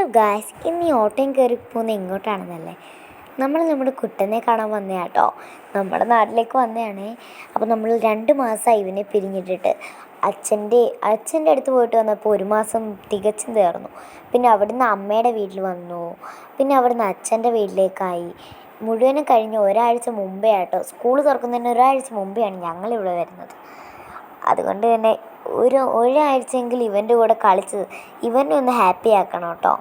Hello guys, ഇന്ന് ഈ ഓട്ടോയും കയറി പോകുന്നത് എങ്ങോട്ടാണെന്നല്ലേ? നമ്മുടെ കുട്ടനെ കാണാൻ വന്നതാട്ടോ. നമ്മുടെ നാട്ടിലേക്ക് വന്നതാണേ. അപ്പോൾ നമ്മൾ 2 മാസമായി ഇവനെ പിരിഞ്ഞിട്ടിട്ട്. അച്ഛൻ്റെ അടുത്ത് പോയിട്ട് വന്നപ്പോൾ 1 മാസം തികച്ചും തീർന്നു. പിന്നെ അവിടുന്ന് അമ്മയുടെ വീട്ടിൽ വന്നു. പിന്നെ അവിടുന്ന് അച്ഛൻ്റെ വീട്ടിലേക്കായി. മുഴുവനും കഴിഞ്ഞ് ഒരാഴ്ച മുമ്പേ ആട്ടോ, സ്കൂൾ തുറക്കുന്നതിന് ഒരാഴ്ച മുമ്പെയാണ് ഞങ്ങളിവിടെ വരുന്നത്. അതുകൊണ്ട് തന്നെ ഒരാഴ്ചയെങ്കിലും ഇവൻ്റെ കൂടെ കളിച്ച് ഇവനെ ഒന്ന് ഹാപ്പി ആക്കണം കേട്ടോ.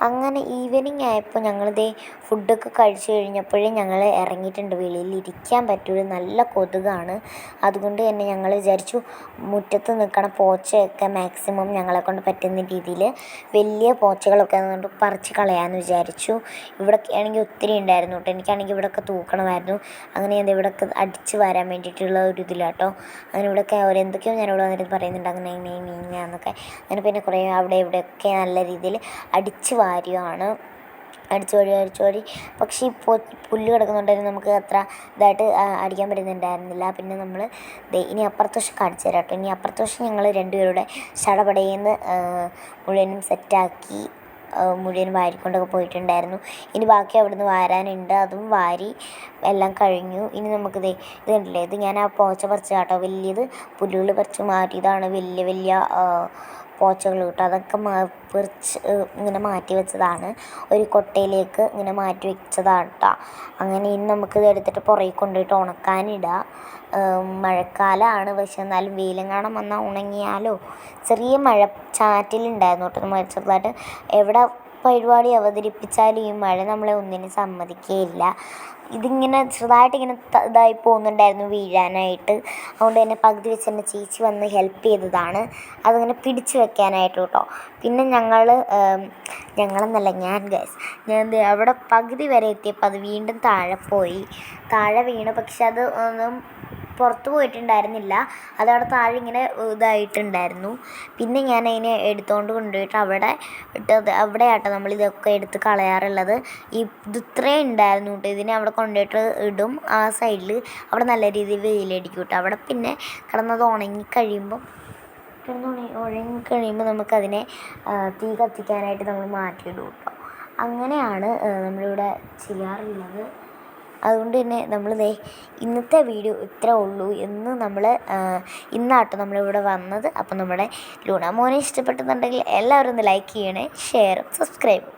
അങ്ങനെ ഈവനിങ് ആയപ്പോൾ ഞങ്ങളിതേ ഫുഡൊക്കെ കഴിച്ച് കഴിഞ്ഞപ്പോഴേ ഞങ്ങൾ ഇറങ്ങിയിട്ടുണ്ട്. വെളിയിൽ ഇരിക്കാൻ പറ്റൂല, നല്ല കൊതുകാണ്. അതുകൊണ്ട് തന്നെ ഞങ്ങൾ വിചാരിച്ചു മുറ്റത്ത് നിൽക്കണ പോച്ചയൊക്കെ മാക്സിമം ഞങ്ങളെക്കൊണ്ട് പറ്റുന്ന രീതിയിൽ വലിയ പോച്ചകളൊക്കെ അതുകൊണ്ട് പറിച്ച് കളയാമെന്ന് വിചാരിച്ചു. ഇവിടെയൊക്കെ ആണെങ്കിൽ ഒത്തിരി ഉണ്ടായിരുന്നു കേട്ടോ. എനിക്കാണെങ്കിൽ ഇവിടെയൊക്കെ തൂക്കണമായിരുന്നു. അങ്ങനെ ഞാൻ ഇവിടെയൊക്കെ അടിച്ച് വരാൻ വേണ്ടിയിട്ടുള്ള ഒരു ഇതിലാട്ടോ. അങ്ങനെ ഇവിടെയൊക്കെ അവരെന്തൊക്കെയോ ഞാനിവിടെ വന്നിട്ട് പറയുന്നുണ്ട്, അങ്ങനെ എന്നൊക്കെ. അങ്ങനെ പിന്നെ കുറേ അവിടെ ഇവിടെയൊക്കെ നല്ല രീതിയിൽ അടിച്ച് വാരുകയാണ്. അടിച്ചു വാരി. പക്ഷേ ഈ പുല്ല് കിടക്കുന്നുണ്ടായിരുന്നു, നമുക്ക് അത്ര ഇതായിട്ട് അടിക്കാൻ പറ്റുന്നുണ്ടായിരുന്നില്ല. പിന്നെ നമ്മൾ ഇനി അപ്പുറത്തെ വശം കാണിച്ചു തരാം കേട്ടോ. ഇനി അപ്പുറത്തെ വശം ഞങ്ങൾ രണ്ടുപേരുടെ ചടപടയെന്ന് മുഴുവനും സെറ്റാക്കി മുഴുവൻ വാരിക്കൊണ്ടൊക്കെ പോയിട്ടുണ്ടായിരുന്നു. ഇനി ബാക്കി അവിടുന്ന് വാരാനുണ്ട്, അതും വാരി എല്ലാം കഴിഞ്ഞു. ഇനി നമുക്കിത് കണ്ടില്ലേ, ഇത് ഞാൻ ആ പോച്ച പറിച്ച കേട്ടോ. വലിയത് പുല്ലുകൾ പറിച്ച് മാറ്റിയതാണ്, വലിയ പോച്ചകൾ കേട്ടോ. അതൊക്കെ പറിച്ച് ഇങ്ങനെ മാറ്റി വെച്ചതാണ്, ഒരു കൊട്ടയിലേക്ക് ഇങ്ങനെ മാറ്റി വെച്ചതാണ് കേട്ടോ. അങ്ങനെ ഇനി നമുക്കിത് എടുത്തിട്ട് പുറകെ കൊണ്ടുപോയിട്ട് ഉണക്കാനിടാം. മഴക്കാലമാണ്, പക്ഷെ എന്നാലും വെയിലെങ്ങാനും വന്നാൽ ഉണങ്ങിയാലോ. ചെറിയ മഴ ചാറ്റലുണ്ടായിരുന്നു കേട്ടോ. നമ്മൾ ചെറുതായിട്ട് എവിടെ പരിപാടി അവതരിപ്പിച്ചാലും ഈ മഴ നമ്മളെ ഒന്നിനും സമ്മതിക്കുകയില്ല. ഇതിങ്ങനെ ചെറുതായിട്ടിങ്ങനെ ഇതായി പോകുന്നുണ്ടായിരുന്നു വീഴാനായിട്ട്. അതുകൊണ്ട് തന്നെ പകുതി വെച്ച് തന്നെ ചേച്ചി വന്ന് ഹെൽപ്പ് ചെയ്തതാണ് അതിങ്ങനെ പിടിച്ച് വെക്കാനായിട്ട് കേട്ടോ. പിന്നെ ഞങ്ങളെന്നല്ല ഞാൻ അവിടെ പകുതി വരെ എത്തിയപ്പോൾ അത് വീണ്ടും താഴെ വീണു. പക്ഷെ അത് ഒന്നും പുറത്ത് പോയിട്ടുണ്ടായിരുന്നില്ല, അതവിടെ താഴെ ഇങ്ങനെ ഇതായിട്ടുണ്ടായിരുന്നു. പിന്നെ ഞാൻ അതിനെ എടുത്തുകൊണ്ട് കൊണ്ടുപോയിട്ട് അവിടെയാട്ടോ നമ്മളിതൊക്കെ എടുത്ത് കളയാറുള്ളത്. ഇത് ഇത്രയും ഉണ്ടായിരുന്നു കേട്ടോ. ഇതിനെ അവിടെ കൊണ്ടുപോയിട്ട് ഇടും, ആ സൈഡിൽ. അവിടെ നല്ല രീതിയിൽ വെയിലടിക്കും കേട്ടോ. അവിടെ പിന്നെ കിടന്നത് ഉണങ്ങിക്കഴിയുമ്പോൾ നമുക്കതിനെ തീ കത്തിക്കാനായിട്ട് നമ്മൾ മാറ്റിയിടും കേട്ടോ. അങ്ങനെയാണ് നമ്മളിവിടെ ചെയ്യാറുള്ളത്. അതുകൊണ്ട് തന്നെ ഇന്നത്തെ വീഡിയോ ഇത്രേ ഉള്ളൂ. ഇന്നാട്ടോ നമ്മളിവിടെ വന്നത്. അപ്പം നമ്മുടെ ലൂണ മോനെ ഇഷ്ടപ്പെട്ടെന്നുണ്ടെങ്കിൽ എല്ലാവരും ഒന്ന് ലൈക്ക് ചെയ്യണേ, ഷെയറും സബ്സ്ക്രൈബും.